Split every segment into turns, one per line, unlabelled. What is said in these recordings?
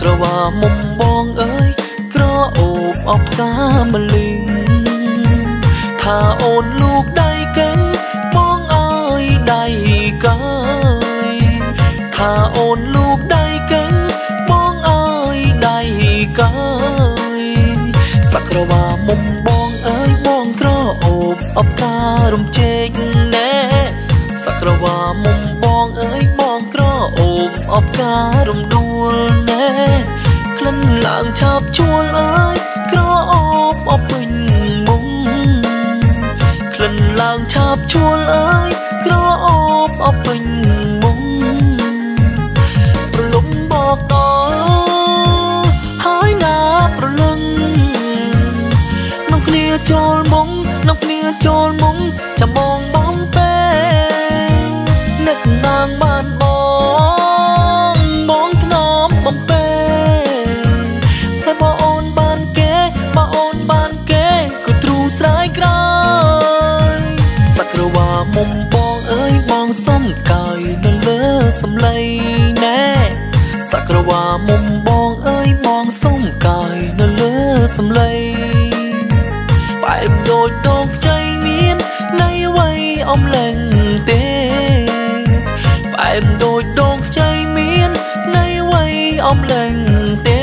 ក្រវ៉ាមុំបងអើយក្រអូបអបកាមលីងថាអូនลูกដៃកេងបងអើយដៃកើយថាអូនลูกដៃកេងបងអើយដៃកើយសក្រវ៉ាមុំបងអើយបងក្រអូបអបការំជែកណែសក្រវ៉ាមុំបងអើយបងក្រអូបអបការំដួលណែក្លិនឡើងឆាបជួលអើយក្រអូបអបពេញមុំក្លិនឡើងឆាបជួលអើយក្រអូបអបពេញមុំប្រលំបកដល់ហើយណាប្រលឹងក្នុងគ្នាចូលមុំក្នុងគ្នាចូលមុំចាំបងបំពេអ្នកសំណាងបានបងធ្នមបំពេតែបើអូនបានគេបើអូនបានគេក៏ទ្រូស្រ័យក្រោយសក្រវ៉ាមុំបងអើយបងសុំកាយនៅលើសំឡេងណែសក្រវ៉ាមុំបងអើយបងសុំកាយនៅលើសំឡេងបែបដូចដងខ្ចីមាននៃអ្វីអំឡេងទេបែបដូចដងខ្ចីមាននៃអ្វីអំឡេងទេ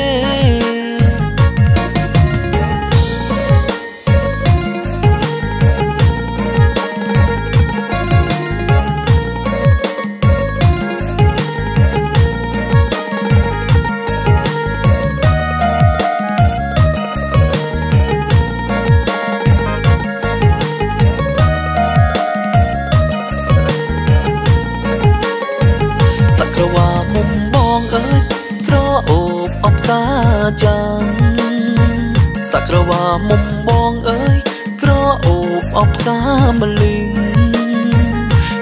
ក្រវ៉ាមុំបងអើយក្រអូបអបកាចាំសក្រវ៉ាមុំបងអើយក្រអូបអបកាមលីង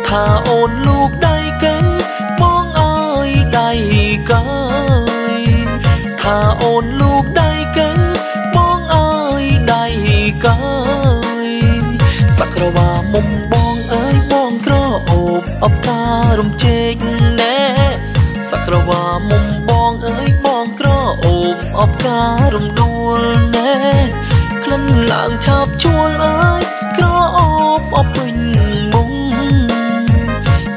ថាអូនลูกដៃកេងបងអើយដៃកើយថាអូនลูกដៃកេងបងអើយដៃកើយសក្រវ៉ាមុំបងអើយបងក្រអូបអបការំជែកណែសក្រវ៉ាមុំបងអើយបងក្រអូបអបការំដួលណែក្លិនឡើងឆាបជួលអើយក្រអូបអបពេញមុំ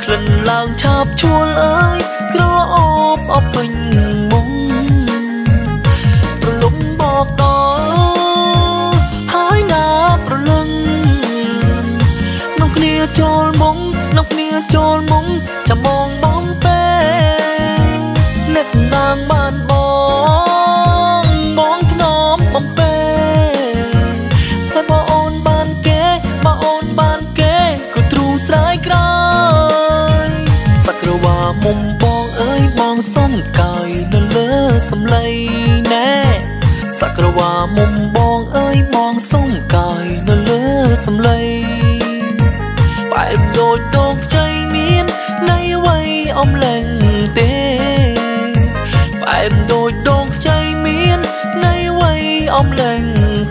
ក្លិនឡើងឆាបជួលអើយក្រអូបអបពេញមុំប្រលំបកដល់ហើយណាប្រលឹងក្នុងគ្នាចូលមុំក្នុងគ្នាចូលមុំចាំបងបំពេអ្នកសំណាងបានបងធ្នមបំពេតែបើអូនបានគេបើអូនបានគេក៏ទ្រូស្រ័យក្រោយសក្រវ៉ាមុំបងអើយបងសុំកាយនៅលើសំឡេងណែសក្រវ៉ាមុំបងអើយបងសុំកាយនៅលើសំឡេងបែបដូចដងខ្ចីមាននៃអ្វីអំឡេងទេបែបដូចដងខ្ចីមាននៃអ្វីអំឡេង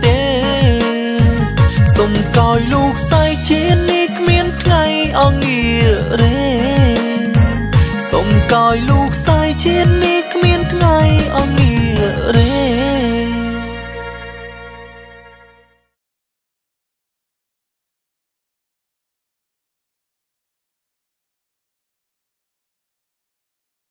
ទេសុំកោយลูกសៃឈាននេះគ្មានថ្ងៃអងារទេសុំកោយลูกសៃឈាននេះគ្មានថ្ងៃ